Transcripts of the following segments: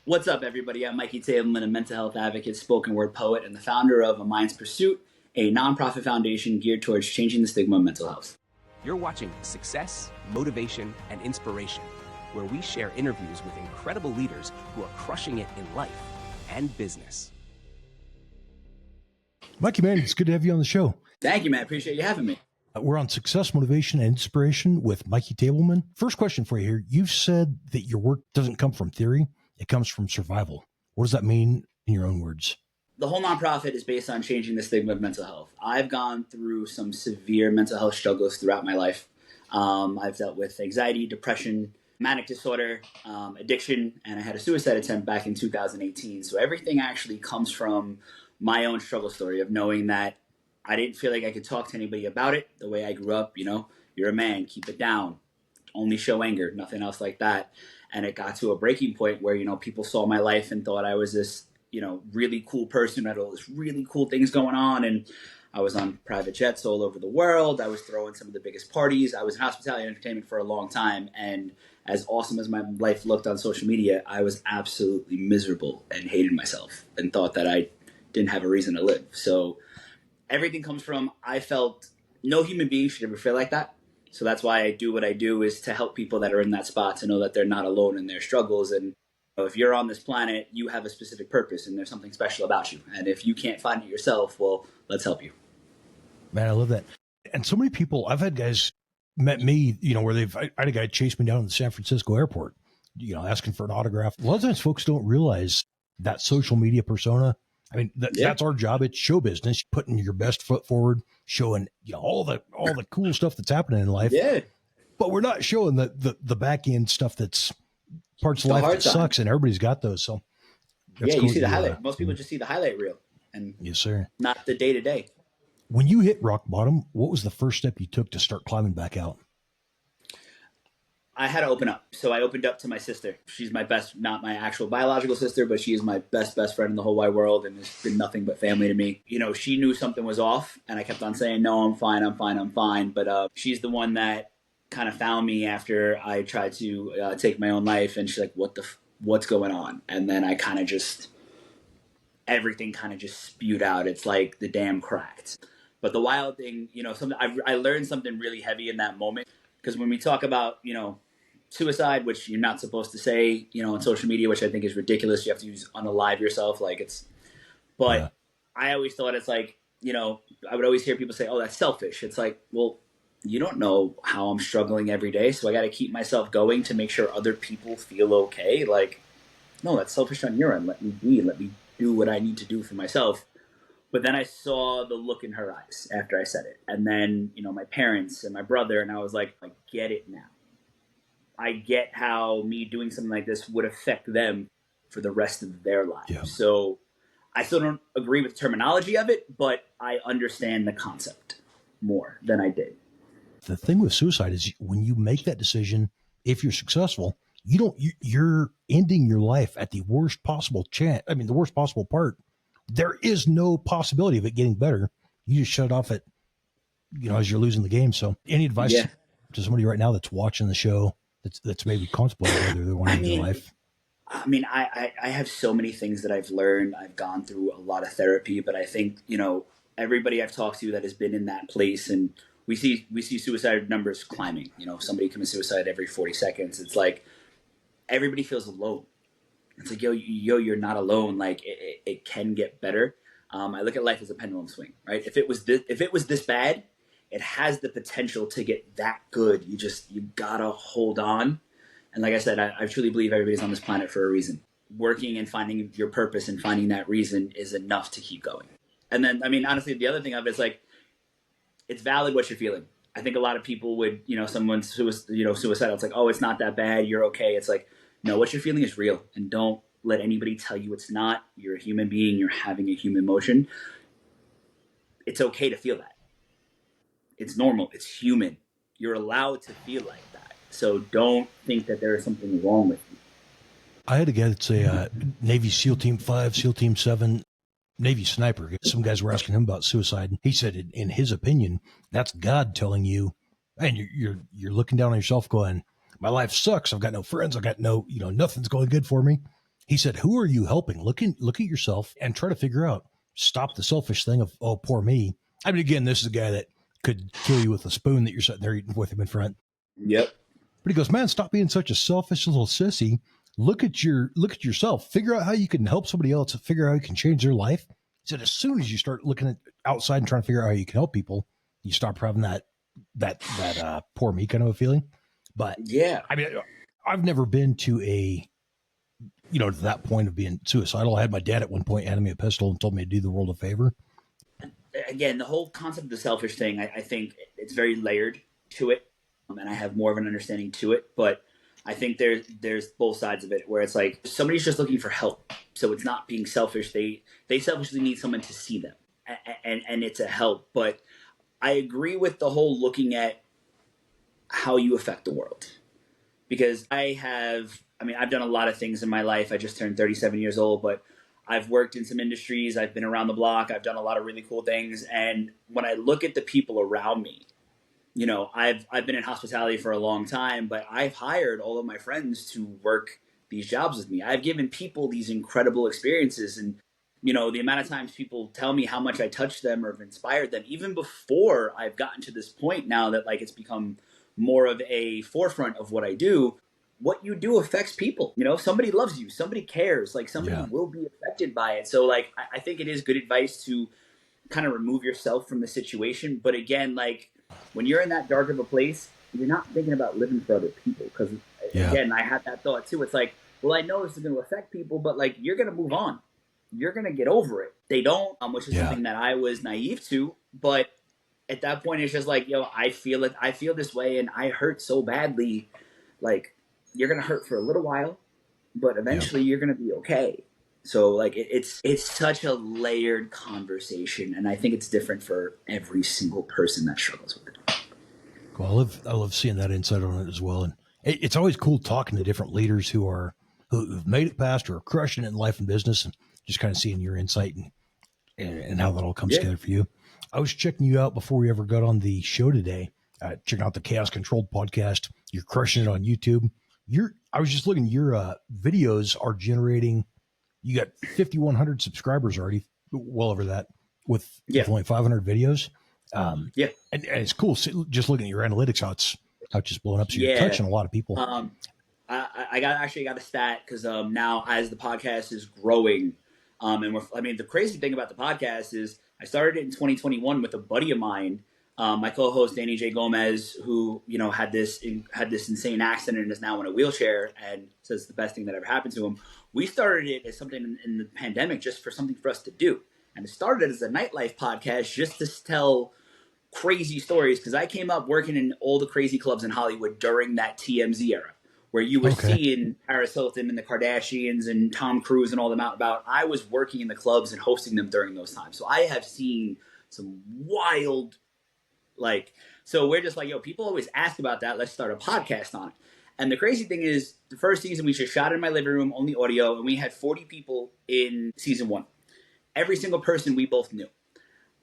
What's up, everybody? I'm Mikey Tableman, a mental health advocate, spoken word poet, and the founder of A Mind's Pursuit, a nonprofit foundation geared towards changing the stigma of mental health. You're watching Success, Motivation, and Inspiration, where we share interviews with incredible leaders who are crushing it in life and business. Mikey, man, it's good to have you on the show. Thank you, man. Appreciate you having me. We're on Success, Motivation, and Inspiration with Mikey Tableman. First question for you here. You've said that your work doesn't come from theory. It comes from survival. What does that mean in your own words? The whole nonprofit is based on changing the stigma of mental health. I've gone through some severe mental health struggles throughout my life. I've dealt with anxiety, depression, manic disorder, addiction, and I had a suicide attempt back in 2018. So everything actually comes from my own struggle story of knowing that I didn't feel like I could talk to anybody about it the way I grew up. You know, you're a man, keep it down, only show anger, nothing else like that. And it got to a breaking point where, you know, people saw my life and thought I was this, you know, really cool person who had all this really cool things going on. And I was on private jets all over the world. I was throwing some of the biggest parties. I was in hospitality and entertainment for a long time. And as awesome as my life looked on social media, I was absolutely miserable and hated myself and thought that I didn't have a reason to live. So everything comes from, I felt no human being should ever feel like that. So that's why I do what I do, is to help people that are in that spot to know that they're not alone in their struggles. And if you're on this planet, you have a specific purpose and there's something special about you. And if you can't find it yourself, well, let's help you. Man, I love that. And so many people, I've had guys met me, you know, where I had a guy chase me down in the San Francisco airport, you know, asking for an autograph. A lot of times folks don't realize that social media persona. I mean, that's our job. It's show business, putting your best foot forward, showing, you know, all the cool stuff that's happening in life. Yeah. But we're not showing the back end stuff that's parts of life that sucks, and everybody's got those. So yeah, you see the highlight. Most people just see the highlight reel, and yes, sir, not the day to day. When you hit rock bottom, what was the first step you took to start climbing back out? I had to open up. So I opened up to my sister. She's my best, not my actual biological sister, but she is my best friend in the whole wide world, and has been nothing but family to me. You know, she knew something was off, and I kept on saying, no, I'm fine. But she's the one that kind of found me after I tried to take my own life, and she's like, what's going on? And then I kind of just, everything kind of just spewed out. It's like the dam cracked. But the wild thing, you know, I learned something really heavy in that moment. Because when we talk about, you know, suicide, which you're not supposed to say, you know, on social media, which I think is ridiculous. You have to use unalive yourself. But I always thought it's like, you know, I would always hear people say, oh, that's selfish. It's like, well, you don't know how I'm struggling every day. So I got to keep myself going to make sure other people feel okay. Like, no, that's selfish on your end. Let me be, let me do what I need to do for myself. But then I saw the look in her eyes after I said it. And then, you know, my parents and my brother, and I was like, I get it now. I get how me doing something like this would affect them for the rest of their lives. Yeah. So I still don't agree with the terminology of it, but I understand the concept more than I did. The thing with suicide is when you make that decision, if you're successful, you're ending your life at the worst possible the worst possible part. There is no possibility of it getting better. You just shut it off at, you know, as you're losing the game. So any advice to somebody right now that's watching the show that's maybe contemplating whether they want to end their life? I mean, I have so many things that I've learned. I've gone through a lot of therapy, but I think, you know, everybody I've talked to that has been in that place, and we see suicide numbers climbing. You know, somebody commits suicide every 40 seconds. It's like everybody feels alone. It's like, yo, you're not alone. Like it can get better. I look at life as a pendulum swing, right? If it was this bad, it has the potential to get that good. You gotta hold on. And like I said, I truly believe everybody's on this planet for a reason. Working and finding your purpose and finding that reason is enough to keep going. And then, I mean, honestly, the other thing of it is like, it's valid what you're feeling. I think a lot of people would, you know, someone's suicidal. It's like, oh, it's not that bad. You're okay. It's like, no, what you're feeling is real. And don't let anybody tell you it's not. You're a human being. You're having a human emotion. It's okay to feel that. It's normal. It's human. You're allowed to feel like that. So don't think that there is something wrong with you. I had a guy that's a Navy SEAL Team 5, SEAL Team 7, Navy sniper. Some guys were asking him about suicide. He said, in his opinion, that's God telling you, and you're looking down on yourself going, my life sucks. I've got no friends. I've got no, nothing's going good for me. He said, who are you helping? Look at yourself and try to figure out, stop the selfish thing of, oh, poor me. I mean, again, this is a guy that could kill you with a spoon that you're sitting there eating with him in front. Yep. But he goes, man, stop being such a selfish little sissy. Look at yourself. Figure out how you can help somebody else. Figure out how you can change their life. He said, as soon as you start looking at outside and trying to figure out how you can help people, you stop having that poor me kind of a feeling. But yeah, I mean, I've never been to to that point of being suicidal. I had my dad at one point handed me a pistol and told me to do the world a favor. Again, the whole concept of the selfish thing, I think it's very layered to it. And I have more of an understanding to it, but I think there's both sides of it where it's like somebody's just looking for help. So it's not being selfish. They selfishly need someone to see them and it's a help. But I agree with the whole looking at how you affect the world, because I've done a lot of things in my life. I just turned 37 years old, but I've worked in some industries. I've been around the block. I've done a lot of really cool things. And when I look at the people around me, I've been in hospitality for a long time, but I've hired all of my friends to work these jobs with me. I've given people these incredible experiences. And, the amount of times people tell me how much I touched them or have inspired them, even before I've gotten to this point now that it's become more of a forefront of what I do. What you do affects people. If somebody loves you, somebody cares, somebody will be affected by it. So I think it is good advice to kind of remove yourself from the situation. But again, when you're in that dark of a place, you're not thinking about living for other people. Because again, I had that thought too. It's well, I know this is going to affect people, but you're going to move on. You're going to get over it. They don't, which is something that I was naive to. But at that point, it's just I feel it. I feel this way and I hurt so badly. You're going to hurt for a little while, but eventually you're going to be okay. So it's such a layered conversation, and I think it's different for every single person that struggles with it. Well, I love seeing that insight on it as well, and it's always cool talking to different leaders who've made it past or are crushing it in life and business, and just kind of seeing your insight and how that all comes together for you. I was checking you out before we ever got on the show today. Checking out the Chaos Controlled podcast. You're crushing it on YouTube. I was just looking. Your videos are generating. You got 5,100 subscribers already, well over that, with only 500 videos. And it's cool just looking at your analytics, how it's just blowing up. So you're touching a lot of people. I got a stat because now as the podcast is growing, the crazy thing about the podcast is I started it in 2021 with a buddy of mine, my co-host Danny J. Gomez, who had this insane accident and is now in a wheelchair, and says the best thing that ever happened to him. We started it as something in the pandemic, just for something for us to do, and it started as a nightlife podcast just to tell crazy stories, because I came up working in all the crazy clubs in Hollywood during that TMZ era, where you were seeing Paris Hilton and the Kardashians and Tom Cruise and all them out about. I was working in the clubs and hosting them during those times, so I have seen some wild. So we're just people always ask about that. Let's start a podcast on it. And the crazy thing is, the first season we just shot in my living room, only audio, and we had 40 people in season 1. Every single person we both knew.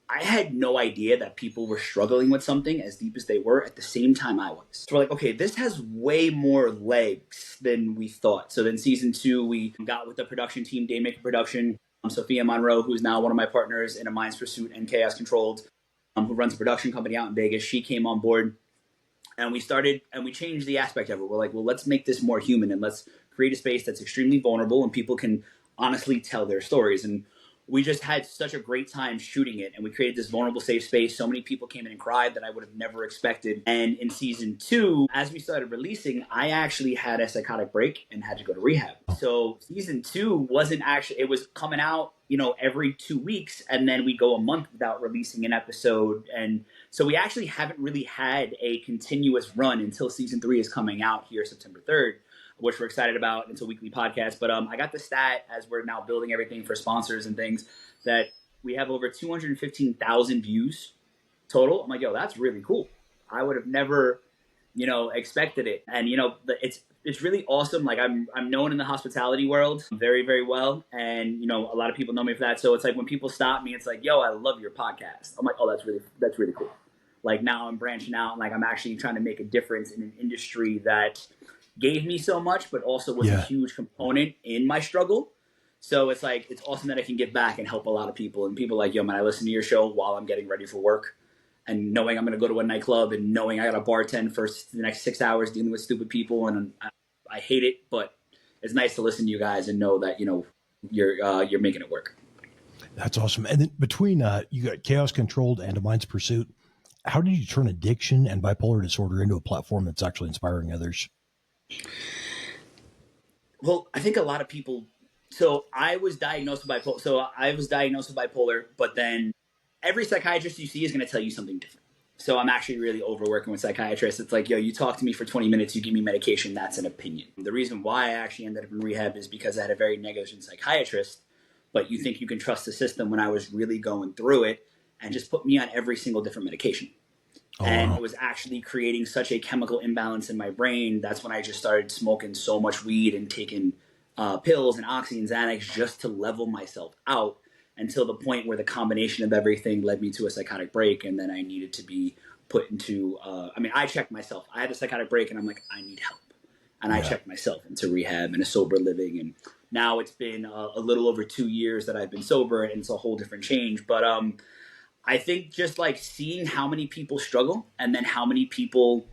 I had no idea that people were struggling with something as deep as they were at the same time I was. So we're okay, this has way more legs than we thought. So then season 2, we got with the production team, Daymaker Production, Sophia Monroe, who's now one of my partners in A Mind's Pursuit and Chaos Controlled, who runs a production company out in Vegas. She came on board, and we changed the aspect of it. We're well, let's make this more human, and let's create a space that's extremely vulnerable and people can honestly tell their stories. And we just had such a great time shooting it, and we created this vulnerable, safe space. So many people came in and cried that I would have never expected. And in season 2, as we started releasing, I actually had a psychotic break and had to go to rehab. So season 2 it was coming out, every 2 weeks, and then we go a month without releasing an episode. And so we actually haven't really had a continuous run until season 3 is coming out here September 3rd. Which we're excited about. It's a weekly podcast. But I got the stat, as we're now building everything for sponsors and things, that we have over 215,000 views total. I'm yo, that's really cool. I would have never, expected it. And, it's really awesome. I'm known in the hospitality world very, very well. And, a lot of people know me for that. So it's when people stop me, it's yo, I love your podcast. I'm oh, that's really cool. Now I'm branching out and I'm actually trying to make a difference in an industry that gave me so much, but also was a Yeah. huge component in my struggle. So it's like, it's awesome that I can give back and help a lot of people. And people like, yo, man, I listen to your show while I'm getting ready for work, and knowing I'm going to go to a nightclub and knowing I got to bartend for the next 6 hours dealing with stupid people. And I hate it, but it's nice to listen to you guys and know that, you know, you're making it work. That's awesome. And then between you got Chaos Controlled and A Mind's Pursuit, how did you turn addiction and bipolar disorder into a platform that's actually inspiring others? Well, I think a lot of people. So I was diagnosed with bipolar. But then every psychiatrist you see is going to tell you something different. So I'm actually really overworking with psychiatrists. It's like, yo, you talk to me for 20 minutes, you give me medication. That's an opinion. The reason why I actually ended up in rehab is because I had a very negligent psychiatrist. But you think you can trust the system when I was really going through it, and just put me on every single different medication. And it was actually creating such a chemical imbalance in my brain. That's when I just started smoking so much weed and taking pills and oxy and Xanax just to level myself out, until the point where the combination of everything led me to a psychotic break. And then I needed to be put into, I checked myself. I had a psychotic break and I'm like, I need help. And I checked myself into rehab and a sober living. And now it's been a little over 2 years that I've been sober, and it's a whole different change. But I think just like seeing how many people struggle, and then how many people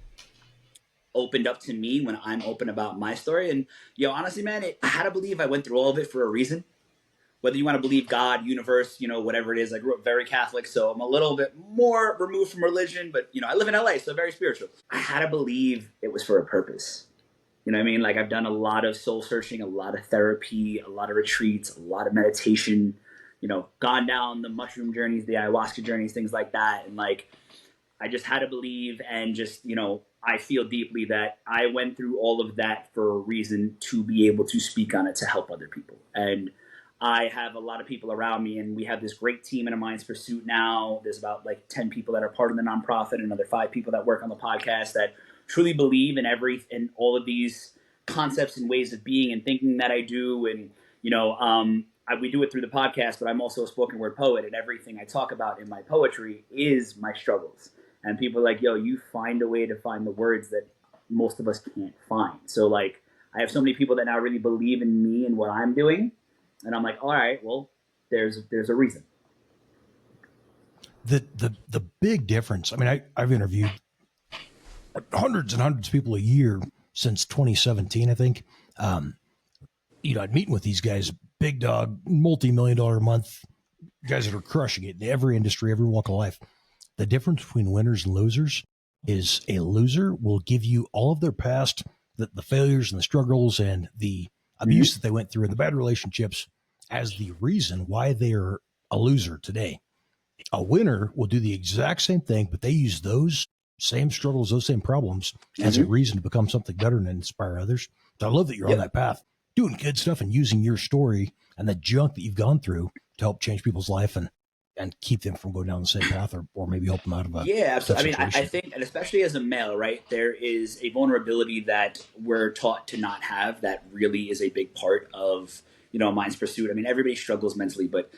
opened up to me when I'm open about my story. And honestly, man, I had to believe I went through all of it for a reason. Whether you want to believe God, universe, whatever it is. I grew up very Catholic, so I'm a little bit more removed from religion, but I live in LA, so very spiritual. I had to believe it was for a purpose. You know what I mean? Like, I've done a lot of soul searching, a lot of therapy, a lot of retreats, a lot of meditation, gone down the mushroom journeys, the ayahuasca journeys, things like that. And like, I just had to believe, and just, I feel deeply that I went through all of that for a reason, to be able to speak on it, to help other people. And I have a lot of people around me, and we have this great team in A Mind's Pursuit now. There's about like 10 people that are part of the nonprofit, and another 5 people that work on the podcast that truly believe in all of these concepts and ways of being and thinking that I do. And, we do it through the podcast, but I'm also a spoken word poet, and everything I talk about in my poetry is my struggles. And people are like, yo, you find a way to find the words that most of us can't find. So like, I have so many people that now really believe in me and what I'm doing. And I'm like, all right, well, there's a reason. The big difference. I mean, I've interviewed hundreds and hundreds of people a year since 2017, I think. I'd meet with these guys, big dog, multi-million-dollar a month guys that are crushing it in every industry, every walk of life. The difference between winners and losers is a loser will give you all of their past, the failures and the struggles and the abuse that they went through and the bad relationships as the reason why they are a loser today. A winner will do the exact same thing, but they use those same struggles, those same problems as a reason to become something better and inspire others. So I love that you're on that path, doing good stuff and using your story and the junk that you've gone through to help change people's life and keep them from going down the same path, or maybe help them out of a absolutely. I think, and especially as a male, right, there is a vulnerability that we're taught to not have that really is a big part of Mind's Pursuit. I mean, everybody struggles mentally, but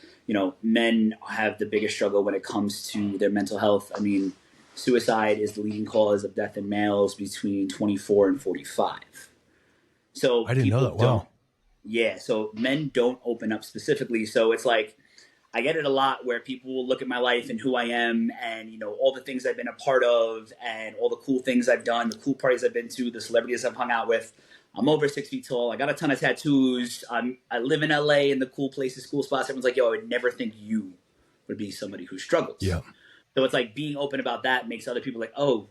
men have the biggest struggle when it comes to their mental health. I mean, suicide is the leading cause of death in males between 24 and 45. So I didn't know that. Wow. Yeah, so men don't open up specifically. So it's like, I get it a lot where people will look at my life and who I am and, all the things I've been a part of and all the cool things I've done, the cool parties I've been to, the celebrities I've hung out with. I'm over 6 feet tall. I got a ton of tattoos. I live in LA in the cool places, cool spots. Everyone's like, yo, I would never think you would be somebody who struggles. Yeah. So it's like being open about that makes other people like, oh,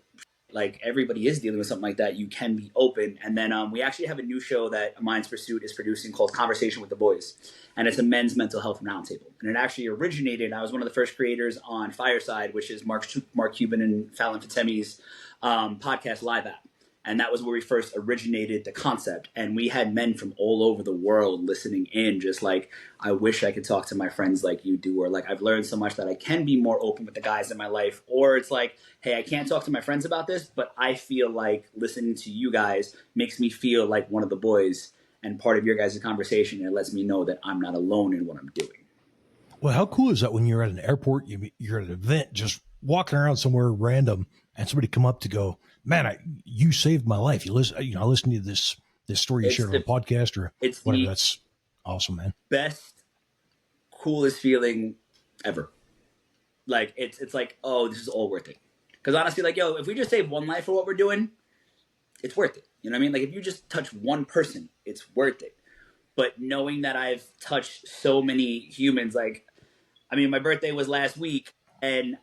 like everybody is dealing with something like that. You can be open. And then we actually have a new show that A Mind's Pursuit is producing called Conversation with the Boys. And it's a men's mental health roundtable. And it actually originated, I was one of the first creators on Fireside, which is Mark Cuban and Fallon Fatemi's podcast live app. And that was where we first originated the concept. And we had men from all over the world listening in, just like, I wish I could talk to my friends like you do. Or like, I've learned so much that I can be more open with the guys in my life. Or it's like, hey, I can't talk to my friends about this, but I feel like listening to you guys makes me feel like one of the boys and part of your guys' conversation. And it lets me know that I'm not alone in what I'm doing. Well, how cool is that when you're at an airport, you're at an event, just walking around somewhere random, and somebody come up to go, man, you saved my life. You listen, I listened to this story you shared on a podcast or whatever. That's awesome, man. Best, coolest feeling ever. Like it's like, oh, this is all worth it. Because honestly, like, yo, if we just save one life for what we're doing, it's worth it. You know what I mean? Like, if you just touch one person, it's worth it. But knowing that I've touched so many humans, like, I mean, my birthday was last week, and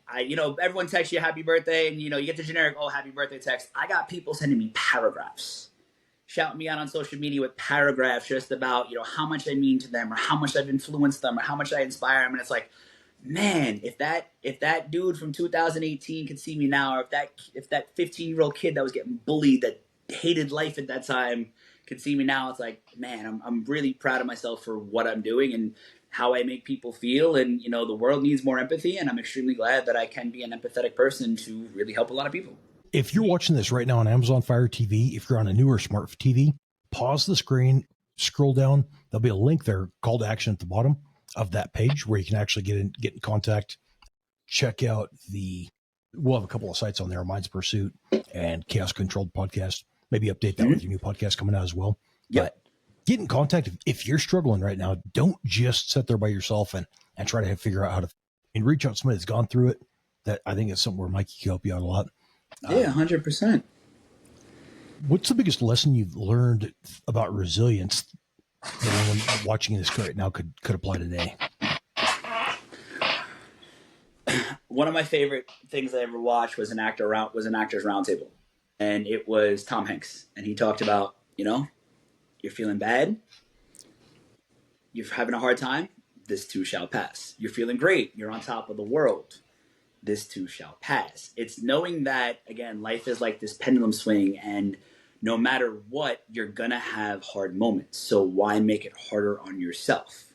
everyone texts you happy birthday, and you get the generic, oh, happy birthday text. I got people sending me paragraphs, shouting me out on social media with paragraphs just about, how much I mean to them, or how much I've influenced them, or how much I inspire them. And it's like, man, if that dude from 2018 could see me now, or if that 15-year-old kid that was getting bullied, that hated life at that time, could see me now, it's like, man, I'm really proud of myself for what I'm doing and how I make people feel. And the world needs more empathy, and I'm extremely glad that I can be an empathetic person to really help a lot of people. If you're watching this right now on Amazon Fire TV, if you're on a newer smart TV, pause the screen, scroll down. There'll be a link there, call to action at the bottom of that page, where you can actually get in contact. Check out we'll have a couple of sites on there, Minds Pursuit and Chaos Controlled Podcast. Maybe update that with your new podcast coming out as well. Yep. But get in contact. If you're struggling right now, don't just sit there by yourself and try to figure out how to reach out to somebody that's gone through it. That I think is something where Mikey can help you out a lot. Yeah, 100%. What's the biggest lesson you've learned about resilience that anyone watching this right now could apply today? One of my favorite things I ever watched was an actor's roundtable, and it was Tom Hanks, and he talked about, you're feeling bad, you're having a hard time, this too shall pass. You're feeling great, you're on top of the world, this too shall pass. It's knowing that, again, life is like this pendulum swing, and no matter what, you're gonna have hard moments. So why make it harder on yourself?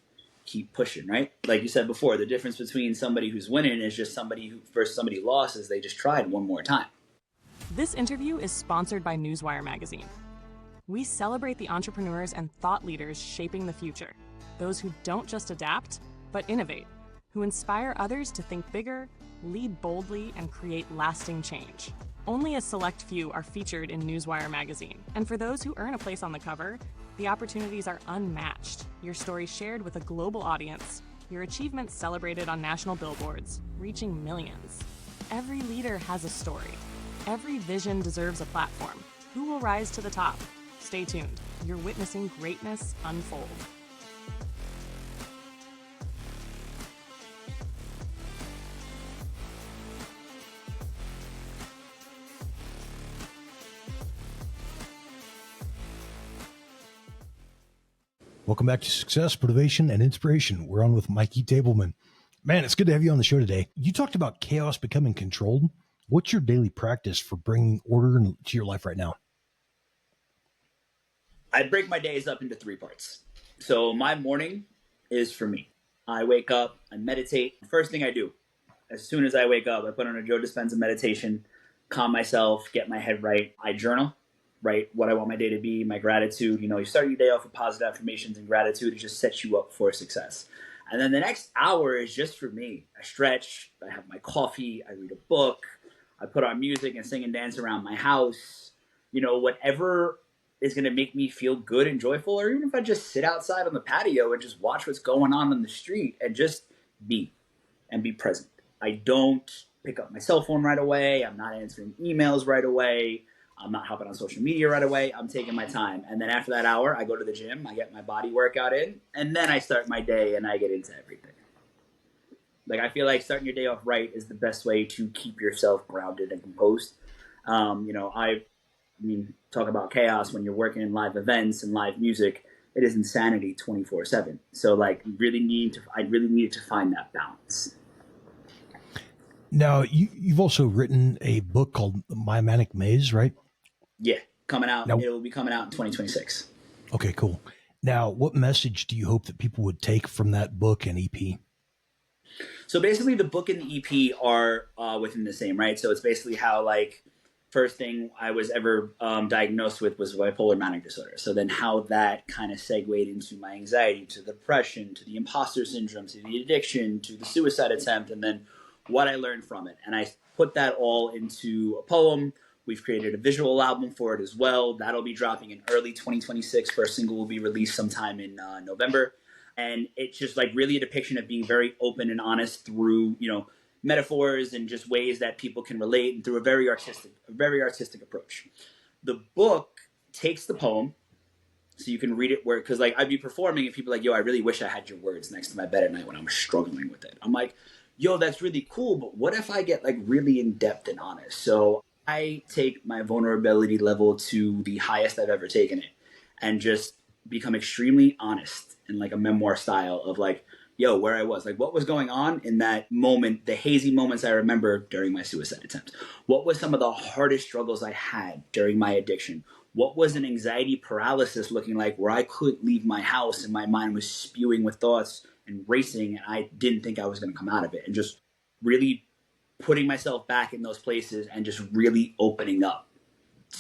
Keep pushing, right? Like you said before, the difference between somebody who's winning is just somebody who versus somebody who lost is they just tried one more time. This interview is sponsored by Newswire magazine. We celebrate the entrepreneurs and thought leaders shaping the future. Those who don't just adapt, but innovate. Who inspire others to think bigger, lead boldly, and create lasting change. Only a select few are featured in Newswire magazine. And for those who earn a place on the cover, the opportunities are unmatched. Your story shared with a global audience. Your achievements celebrated on national billboards, reaching millions. Every leader has a story. Every vision deserves a platform. Who will rise to the top? Stay tuned. You're witnessing greatness unfold. Welcome back to Success, Motivation, and Inspiration. We're on with Mikey Tableman. Man, it's good to have you on the show today. You talked about chaos becoming controlled. What's your daily practice for bringing order to your life right now? I break my days up into 3 parts. So my morning is for me. I wake up, I meditate. First thing I do, as soon as I wake up, I put on a Joe Dispenza meditation, calm myself, get my head right. I journal, write what I want my day to be, my gratitude. You start your day off with positive affirmations and gratitude. It just sets you up for success. And then the next hour is just for me. I stretch, I have my coffee, I read a book, I put on music and sing and dance around my house. Whatever is going to make me feel good and joyful, or even if I just sit outside on the patio and just watch what's going on the street and just be present. I don't pick up my cell phone right away. I'm not answering emails right away. I'm not hopping on social media right away. I'm taking my time. And then after that hour, I go to the gym, I get my body workout in, and then I start my day and I get into everything. Like, I feel like starting your day off right is the best way to keep yourself grounded and composed. Talk about chaos when you're working in live events and live music. It is insanity 24/7. So I really needed to find that balance. Now, you've also written a book called My Manic Maze, right? Yeah, coming out. Now, it will be coming out in 2026. Okay, cool. Now, what message do you hope that people would take from that book and EP? So basically, the book and the EP are within the same, right? So it's basically how, first thing I was ever diagnosed with was bipolar manic disorder. So then how that kind of segued into my anxiety, to the depression, to the imposter syndrome, to the addiction, to the suicide attempt, and then what I learned from it. And I put that all into a poem, We've created a visual album for it as well. That'll be dropping in early 2026. First single will be released sometime in November. And it's just like really a depiction of being very open and honest through, metaphors and just ways that people can relate, and through a very artistic approach. The book takes the poem, so you can read it because like I'd be performing and people are like, yo, I really wish I had your words next to my bed at night when I'm struggling with it. I'm like, yo, that's really cool, but what if I get like really in depth and honest? So I take my vulnerability level to the highest I've ever taken it, and just become extremely honest in like a memoir style of like, yo, where I was, like what was going on in that moment, the hazy moments I remember during my suicide attempt. What was some of the hardest struggles I had during my addiction? What was an anxiety paralysis looking like, where I couldn't leave my house and my mind was spewing with thoughts and racing, and I didn't think I was going to come out of it, and just really putting myself back in those places and just really opening up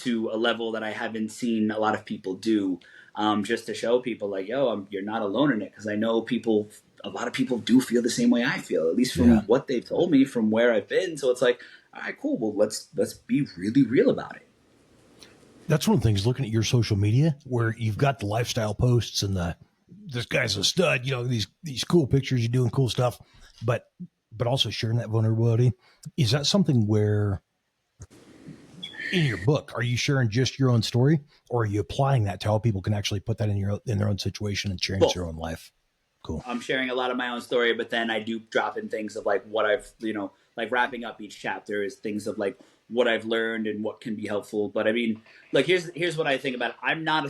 to a level that I haven't seen a lot of people do, just to show people like, yo, you're not alone in it. Because I know a lot of people do feel the same way I feel, at least from what they've told me, from where I've been. So it's like, all right, cool. Well, let's be really real about it. That's one of the things, looking at your social media, where you've got the lifestyle posts and this guy's a stud, these cool pictures, you're doing cool stuff, but also sharing that vulnerability. Is that something where in your book, are you sharing just your own story, or are you applying that to how people can actually put that in their own situation and share their own life? Cool. I'm sharing a lot of my own story, but then I do drop in things of like what I've, like wrapping up each chapter is things of like what I've learned and what can be helpful. But I mean, like, here's what I think about it. I'm not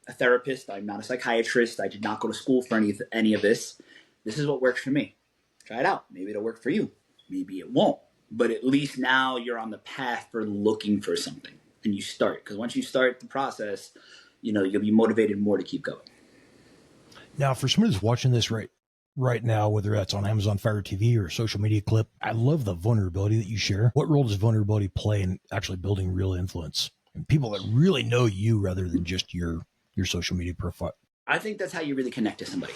a therapist. I'm not a psychiatrist. I did not go to school for any of this. This is what works for me. Try it out. Maybe it'll work for you. Maybe it won't. But at least now you're on the path for looking for something, and you start. Because once you start the process, you'll be motivated more to keep going. Now, for somebody who's watching this right now, whether that's on Amazon Fire TV or a social media clip, I love the vulnerability that you share. What role does vulnerability play in actually building real influence and people that really know you rather than just your social media profile? I think that's how you really connect to somebody,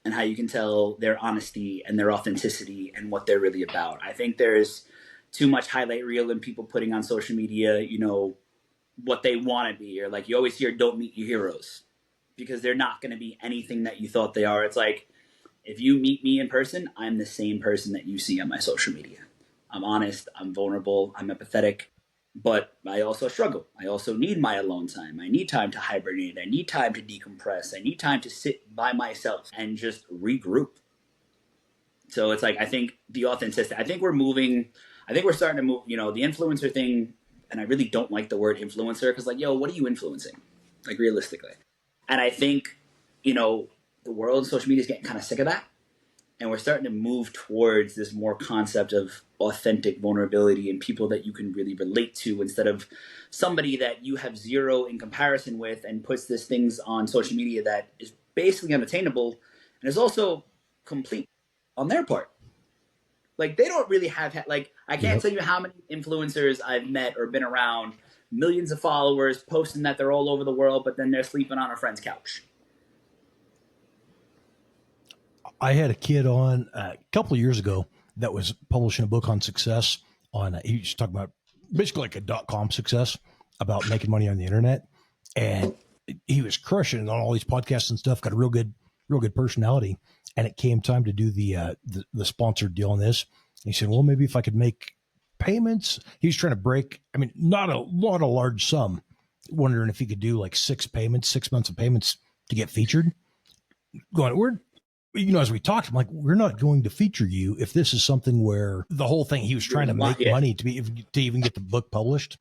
and how you can tell their honesty and their authenticity and what they're really about. I think there's too much highlight reel and people putting on social media, what they want to be, or like you always hear, don't meet your heroes, because they're not going to be anything that you thought they are. It's like, if you meet me in person, I'm the same person that you see on my social media. I'm honest, I'm vulnerable, I'm empathetic, but I also struggle. I also need my alone time. I need time to hibernate. I need time to decompress. I need time to sit by myself and just regroup. So it's like, I think the authenticity, I think we're starting to move, the influencer thing. And I really don't like the word influencer, because like, yo, what are you influencing? Like, realistically. And I think, the world and social media is getting kind of sick of that. And we're starting to move towards this more concept of authentic vulnerability and people that you can really relate to, instead of somebody that you have zero in comparison with and puts these things on social media that is basically unattainable and is also complete on their part. Like, they don't really have, like, I can't tell you how many influencers I've met or been around, millions of followers posting that they're all over the world, but then they're sleeping on a friend's couch. I had a kid on a couple of years ago that was publishing a book on success. He was talking about basically like a .com success, about making money on the internet, and he was crushing it on all these podcasts and stuff. Got a real good personality, and it came time to do the sponsored deal on this. And he said, "Well, maybe if I could make payments." He was trying to break. I mean, not a large sum. Wondering if he could do like 6 months of payments to get featured. Going, as we talked, I'm like, we're not going to feature you if this is something where the whole thing, he was trying to make money to even get the book published,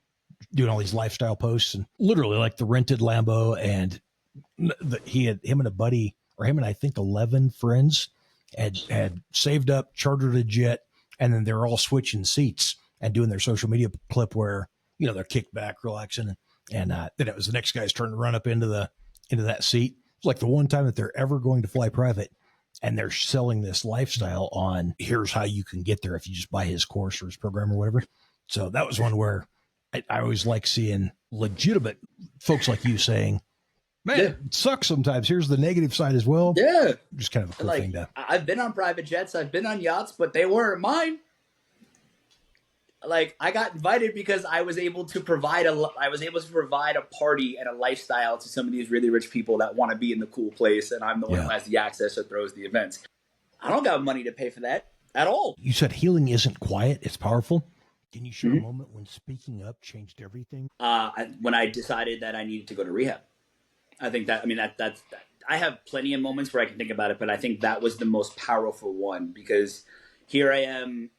doing all these lifestyle posts and literally like the rented Lambo. And him and a buddy, or him and I think 11 friends had saved up, chartered a jet, and then they're all switching seats and doing their social media clip where, they're kicked back, relaxing. And then it was the next guy's turn to run up into that seat. It's like the one time that they're ever going to fly private. And they're selling this lifestyle on, here's how you can get there if you just buy his course or his program or whatever. So that was one where I always like seeing legitimate folks like you saying, man, it sucks sometimes. Here's the negative side as well. Yeah. Just kind of a cool thing to. I've been on private jets. I've been on yachts, but they weren't mine. Like, I got invited because I was able to provide a party and a lifestyle to some of these really rich people that want to be in the cool place, and I'm the one who has the access or throws the events. I don't got money to pay for that at all. You said healing isn't quiet, it's powerful. Can you share a moment when speaking up changed everything? When I decided that I needed to go to rehab. I think that, I mean, that's I have plenty of moments where I can think about it, but I think that was the most powerful one, because here I am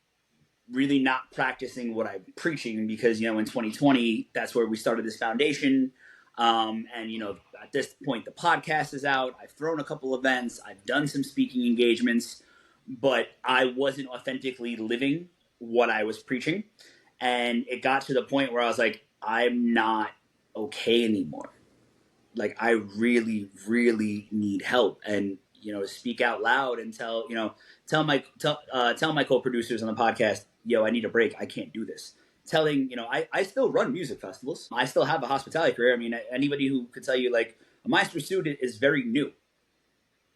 really not practicing what I'm preaching, because, in 2020, that's where we started this foundation. And, at this point, the podcast is out. I've thrown a couple events. I've done some speaking engagements, but I wasn't authentically living what I was preaching. And it got to the point where I was like, I'm not okay anymore. Like, I really, really need help. And, speak out loud and tell my co-producers on the podcast, yo, I need a break. I can't do this. Telling, I still run music festivals. I still have a hospitality career. I mean, anybody who could tell you, like, a master's student is very new.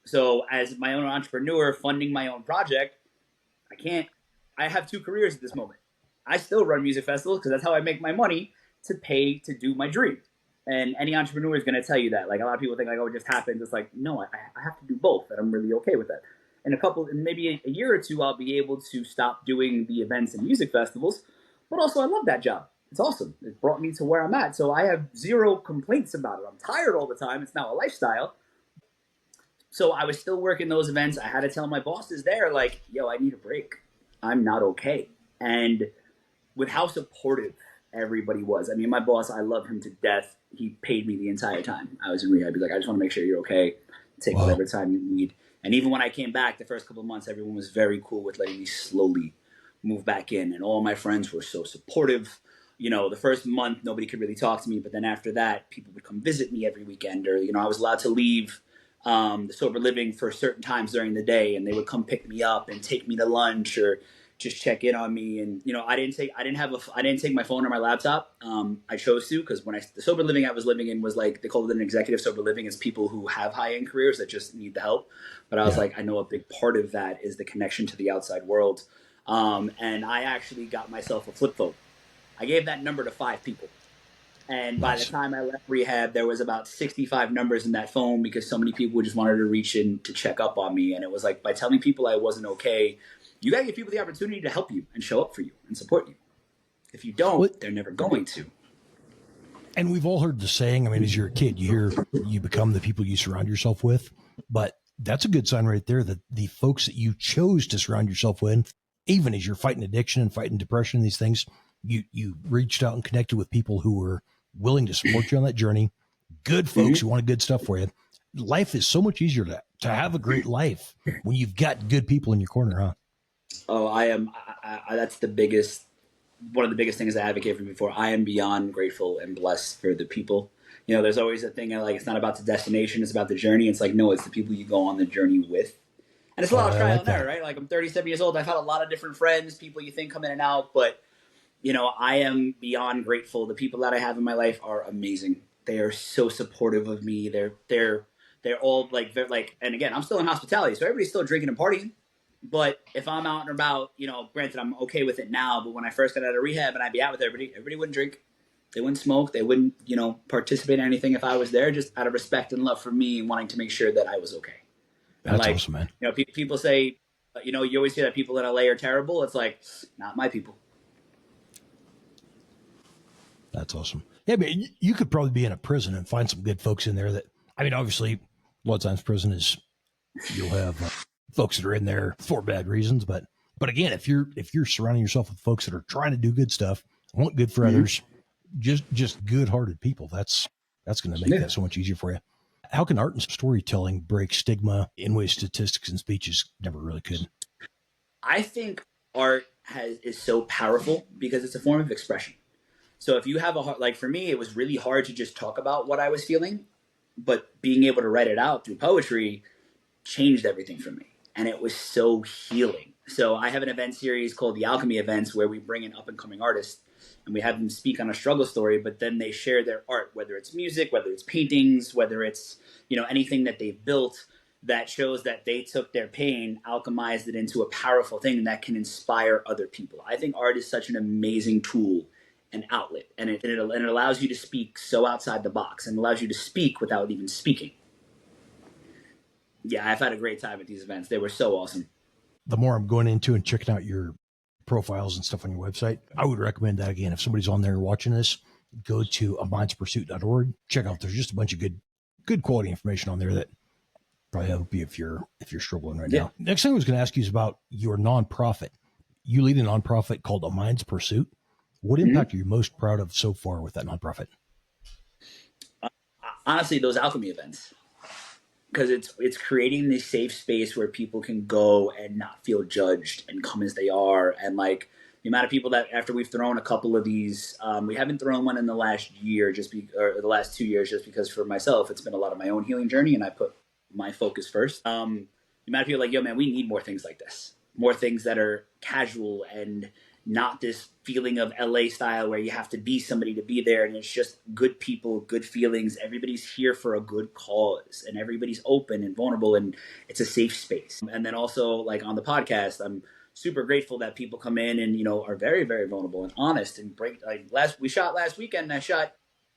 So as my own entrepreneur funding my own project, I have two careers at this moment. I still run music festivals because that's how I make my money to pay to do my dream. And any entrepreneur is going to tell you that. Like, a lot of people think, like, oh, it just happens. It's like, no, I have to do both, and I'm really okay with that. In maybe a year or two, I'll be able to stop doing the events and music festivals. But also, I love that job. It's awesome. It brought me to where I'm at. So I have zero complaints about it. I'm tired all the time. It's now a lifestyle. So I was still working those events. I had to tell my bosses there, like, yo, I need a break. I'm not okay. And with how supportive everybody was. I mean, my boss, I love him to death. He paid me the entire time I was in rehab. He's like, I just want to make sure you're okay. Take whatever time you need. And even when I came back the first couple of months, everyone was very cool with letting me slowly move back in. And all my friends were so supportive. The first month, nobody could really talk to me. But then after that, people would come visit me every weekend. Or, I was allowed to leave the sober living for certain times during the day. And they would come pick me up and take me to lunch or just check in on me. And, I didn't take my phone or my laptop. I chose to, because the sober living I was living in was like, they called it an executive sober living. It's people who have high-end careers that just need the help. But I was like, I know a big part of that is the connection to the outside world. And I actually got myself a flip phone. I gave that number to 5 people. And by the time I left rehab, there was about 65 numbers in that phone, because so many people just wanted to reach in to check up on me. And it was like, by telling people I wasn't okay, you got to give people the opportunity to help you and show up for you and support you. If you don't, they're never going to. And we've all heard the saying, I mean, as you're a kid, you become the people you surround yourself with. But that's a good sign right there that the folks that you chose to surround yourself with, even as you're fighting addiction and fighting depression and these things, you reached out and connected with people who were willing to support you on that journey. Good folks who wanted good stuff for you. Life is so much easier to have a great life when you've got good people in your corner, huh? Oh, that's one of the biggest things I advocate for before. I am beyond grateful and blessed for the people. There's always a thing like, it's not about the destination, it's about the journey. It's like, no, it's the people you go on the journey with. And it's a lot of trial and error, right? Like, I'm 37 years old. I've had a lot of different friends, people you think come in and out, but I am beyond grateful. The people that I have in my life are amazing. They are so supportive of me. They're all like, and again, I'm still in hospitality, so everybody's still drinking and partying. But if I'm out and about, granted, I'm okay with it now. But when I first got out of rehab and I'd be out with everybody wouldn't drink. They wouldn't smoke. They wouldn't, participate in anything if I was there, just out of respect and love for me and wanting to make sure that I was okay. That's awesome, man. People say, you always hear that people in LA are terrible. It's like, not my people. That's awesome. Yeah, but you could probably be in a prison and find some good folks in there that, I mean, obviously, a lot of times prison is, you'll have folks that are in there for bad reasons. But again, if you're surrounding yourself with folks that are trying to do good stuff, want good for others, just good-hearted people, that's going to make that so much easier for you. How can art and storytelling break stigma in ways statistics and speeches never really could? I think art is so powerful because it's a form of expression. So if you have like for me, it was really hard to just talk about what I was feeling, but being able to write it out through poetry changed everything for me. And it was so healing. So I have an event series called the Alchemy Events where we bring in up and coming artists and we have them speak on a struggle story, but then they share their art, whether it's music, whether it's paintings, whether it's, anything that they've built. that shows that they took their pain, alchemized it into a powerful thing that can inspire other people. I think art is such an amazing tool and outlet, and it allows you to speak so outside the box and allows you to speak without even speaking. Yeah, I've had a great time at these events. They were so awesome. The more I'm going into and checking out your profiles and stuff on your website, I would recommend that again. If somebody's on there watching this, go to amindspursuit.org. Check out, there's just a bunch of good quality information on there that probably help you if you're struggling right now. Next thing I was going to ask you is about your nonprofit. You lead a nonprofit called A Mind's Pursuit. What impact are you most proud of so far with that nonprofit? Honestly, those Alchemy Events, because it's creating this safe space where people can go and not feel judged and come as they are. And like the amount of people that after we've thrown a couple of these, we haven't thrown one in the last year, or the last 2 years, just because for myself, it's been a lot of my own healing journey and I put my focus first. The amount of people like, yo, man, we need more things like this, more things that are casual and not this feeling of LA style where you have to be somebody to be there. And it's just good people, good feelings. Everybody's here for a good cause and everybody's open and vulnerable and it's a safe space. And then also like on the podcast, I'm super grateful that people come in and, you know, are very, very vulnerable and honest and we shot last weekend and I shot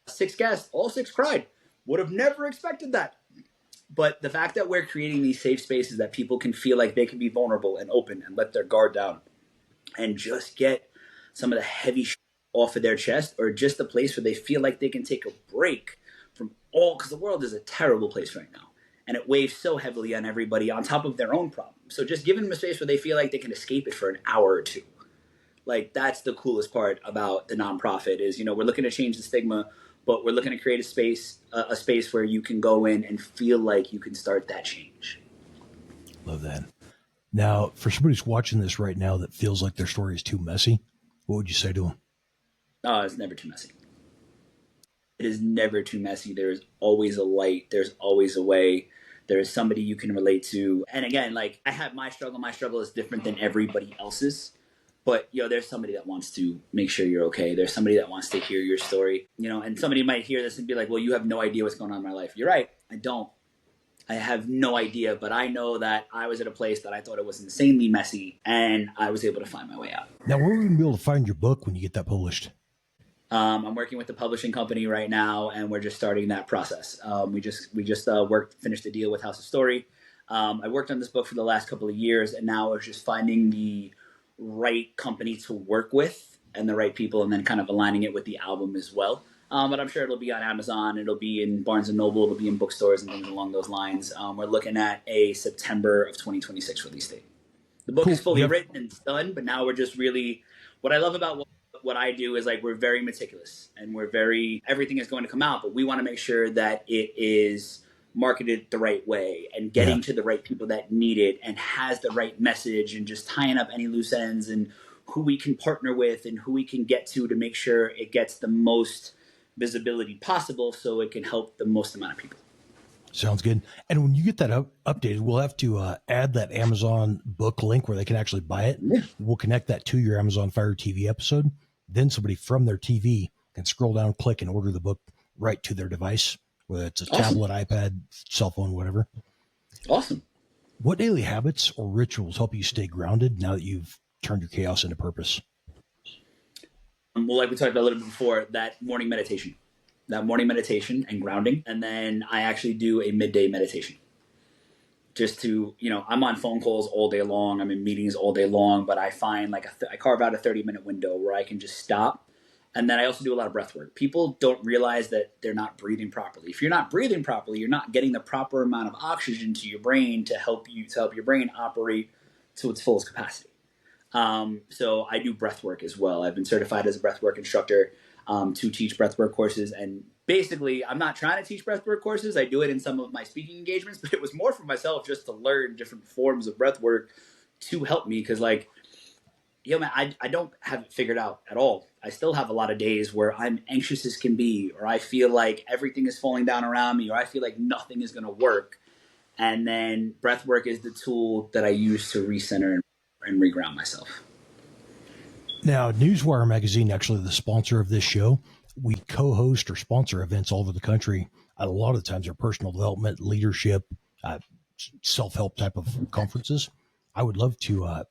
6 guests, all 6 cried. Would have never expected that. But the fact that we're creating these safe spaces that people can feel like they can be vulnerable and open and let their guard down and just get some of the heavy shit off of their chest, or just a place where they feel like they can take a break from because the world is a terrible place right now. And it weighs so heavily on everybody on top of their own problems. So just giving them a space where they feel like they can escape it for an hour or two. Like that's the coolest part about the nonprofit is, you know, we're looking to change the stigma, but we're looking to create a space where you can go in and feel like you can start that change. Love that. Now, for somebody who's watching this right now that feels like their story is too messy, what would you say to them? Oh, it's never too messy. It is never too messy. There is always a light. There's always a way. There is somebody you can relate to. And again, like I have my struggle. My struggle is different than everybody else's. But, you know, there's somebody that wants to make sure you're okay. There's somebody that wants to hear your story. You know, and somebody might hear this and be like, well, you have no idea what's going on in my life. You're right. I don't. I have no idea, but I know that I was at a place that I thought it was insanely messy, and I was able to find my way out. Now, where are we going to be able to find your book when you get that published? I'm working with the publishing company right now, and we're just starting that process. We just finished the deal with House of Story. I worked on this book for the last couple of years, and now it's just finding the right company to work with and the right people, and then kind of aligning it with the album as well. But I'm sure it'll be on Amazon. It'll be in Barnes & Noble. It'll be in bookstores and things along those lines. We're looking at a September of 2026 release date. The book is fully written and it's done, but now we're just really – what I love about what I do is like we're very meticulous and everything is going to come out, but we want to make sure that it is marketed the right way and getting to the right people that need it and has the right message and just tying up any loose ends and who we can partner with and who we can get to make sure it gets the most – visibility possible so it can help the most amount of people. Sounds good. And when you get that updated, we'll have to add that Amazon book link where they can actually buy it. Yeah. We'll connect that to your Amazon Fire TV episode. Then somebody from their TV can scroll down, click, and order the book right to their device, whether it's a tablet, iPad, cell phone, whatever. Awesome. What daily habits or rituals help you stay grounded now that you've turned your chaos into purpose? Well, like we talked about a little bit before, that morning meditation and grounding. And then I actually do a midday meditation just to, you know, I'm on phone calls all day long. I'm in meetings all day long, but I find like I carve out a 30-minute window where I can just stop. And then I also do a lot of breath work. People don't realize that they're not breathing properly. If you're not breathing properly, you're not getting the proper amount of oxygen to your brain to help your brain operate to its fullest capacity. So I do breath work as well. I've been certified as a breath work instructor to teach breath work courses. And basically, I'm not trying to teach breath work courses. I do it in some of my speaking engagements, but it was more for myself just to learn different forms of breath work to help me. Because like, yo, man, I don't have it figured out at all. I still have a lot of days where I'm anxious as can be, or I feel like everything is falling down around me, or I feel like nothing is going to work. And then breath work is the tool that I use to recenter and reground myself. Now, Newswire Magazine, actually the sponsor of this show, we co-host or sponsor events all over the country. A lot of the times they're personal development, leadership, self-help type of conferences, I would love to, have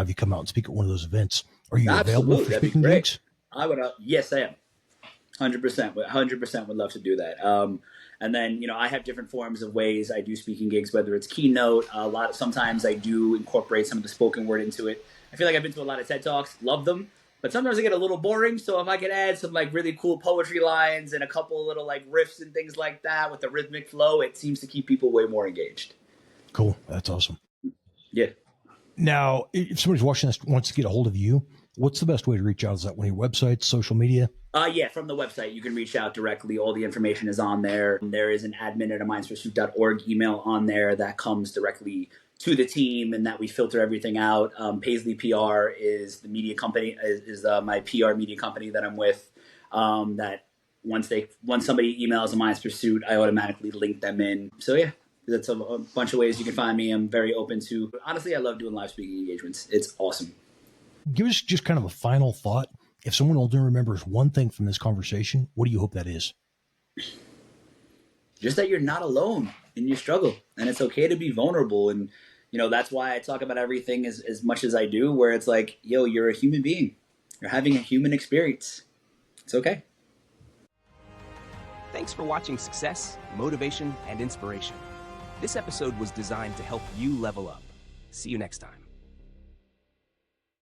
you come out and speak at one of those events. Are you available for speaking gigs? I would. Yes, I am. 100% would love to do that. And then, I have different forms of ways I do speaking gigs, whether it's keynote, sometimes I do incorporate some of the spoken word into it. I feel like I've been to a lot of TED Talks, love them, but sometimes they get a little boring. So if I could add some like really cool poetry lines and a couple little like riffs and things like that with the rhythmic flow, it seems to keep people way more engaged. Cool. That's awesome. Yeah. Now, if somebody's watching this wants to get a hold of you, what's the best way to reach out? Is that one of your websites, social media? Yeah, from the website, you can reach out directly. All the information is on there. There is an admin@aminspursuit.org email on there that comes directly to the team and that we filter everything out. Paisley PR is the media company, is my PR media company that I'm with. That once somebody emails a Mind's Pursuit, I automatically link them in. So yeah, that's a bunch of ways you can find me. I'm very open to, honestly, I love doing live speaking engagements. It's awesome. Give us just kind of a final thought. If someone only remembers one thing from this conversation, what do you hope that is? Just that you're not alone in your struggle, and it's okay to be vulnerable. And, that's why I talk about everything as much as I do, where it's like, you're a human being. You're having a human experience. It's okay. Thanks for watching Success, Motivation, and Inspiration. This episode was designed to help you level up. See you next time.